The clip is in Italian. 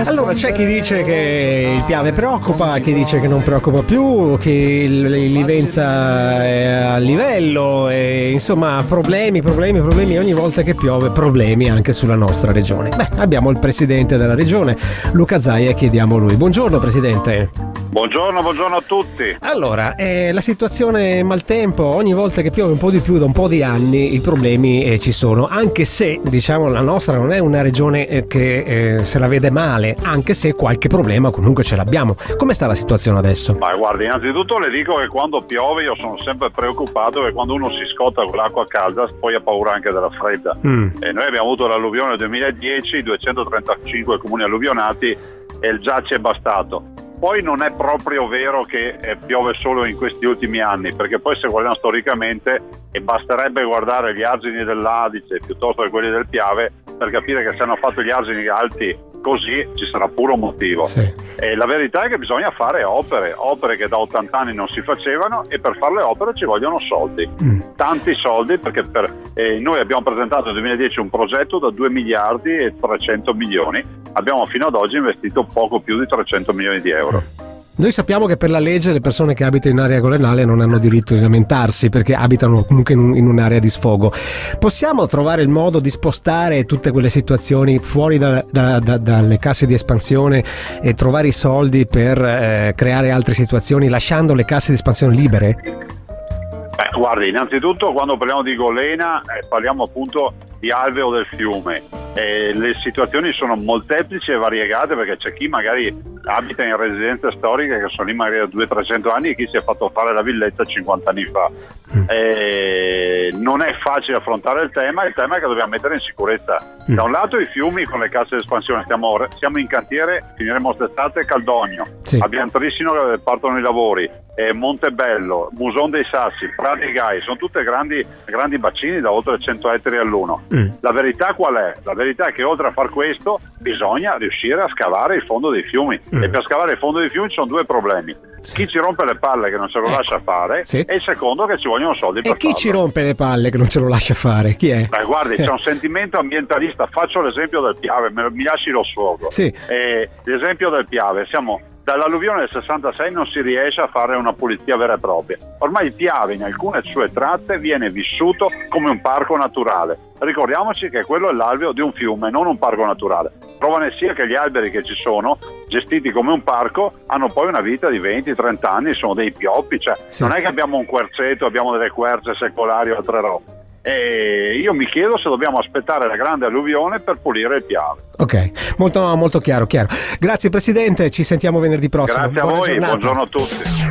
Allora c'è chi dice che il Piave preoccupa, chi dice che non preoccupa più, che il Livenza è a livello e insomma problemi ogni volta che piove, problemi anche sulla nostra regione. Abbiamo il presidente della regione, Luca Zaia, e chiediamo a lui. Buongiorno presidente. Buongiorno a tutti. Allora, la situazione è maltempo, ogni volta che piove un po' di più da un po' di anni i problemi ci sono, anche se diciamo la nostra non è una regione che se la vede male, anche se qualche problema comunque ce l'abbiamo. Come sta la situazione adesso? Ma guardi, innanzitutto le dico che quando piove io sono sempre preoccupato, che quando uno si scotta con l'acqua calda poi ha paura anche della fredda. E noi abbiamo avuto l'alluvione del 2010, 235 comuni alluvionati e già ci è bastato. Poi non è proprio vero che piove solo in questi ultimi anni, perché poi se guardiamo storicamente basterebbe guardare gli argini dell'Adige piuttosto che quelli del Piave per capire che se hanno fatto gli argini alti così ci sarà pure un motivo. Sì. E la verità è che bisogna fare opere che da 80 anni non si facevano, e per fare le opere ci vogliono soldi, tanti soldi, perché noi abbiamo presentato nel 2010 un progetto da 2 miliardi e 300 milioni, abbiamo fino ad oggi investito poco più di 300 milioni di euro. Noi sappiamo che per la legge le persone che abitano in area golenale non hanno diritto di lamentarsi perché abitano comunque in un'area di sfogo. Possiamo trovare il modo di spostare tutte quelle situazioni fuori dalle casse di espansione e trovare i soldi per creare altre situazioni lasciando le casse di espansione libere? Guardi, innanzitutto quando parliamo di Golena parliamo appunto di alveo del fiume. Le situazioni sono molteplici e variegate, perché c'è chi magari abita in residenze storiche che sono lì magari da 200-300 anni e chi si è fatto fare la villetta 50 anni fa. Non è facile affrontare il tema è che dobbiamo mettere in sicurezza da un lato i fiumi con le casse di espansione. Siamo in cantiere, finiremo quest'estate Caldogno, sì. Abbiamo Trissino che partono i lavori, Montebello, Muson dei Sassi, Prati Gai, sono tutte grandi bacini da oltre 100 ettari all'uno. La verità qual è? La verità è che oltre a far questo bisogna riuscire a scavare il fondo dei fiumi, e per scavare il fondo dei fiumi ci sono due problemi: chi ci rompe le palle che non ce lo lascia fare, sì. E il secondo che ci vogliono soldi per farlo. E chi ci rompe le palle che non ce lo lascia fare? Chi è? Guardi, c'è un sentimento ambientalista. Faccio l'esempio del Piave, mi lasci lo sfogo. Sì. L'esempio del Piave, dall'alluvione del 66 non si riesce a fare una pulizia vera e propria. Ormai il Piave in alcune sue tratte viene vissuto come un parco naturale. Ricordiamoci che quello è l'alveo di un fiume, non un parco naturale. Prova ne sia che gli alberi che ci sono, gestiti come un parco, hanno poi una vita di 20-30 anni, sono dei pioppi, sì. Non è che abbiamo un querceto, abbiamo delle querce secolari o altre robe. E io mi chiedo se dobbiamo aspettare la grande alluvione per pulire il Piave. Ok, molto chiaro. Grazie Presidente, ci sentiamo venerdì prossimo. Grazie a voi, buongiorno a tutti.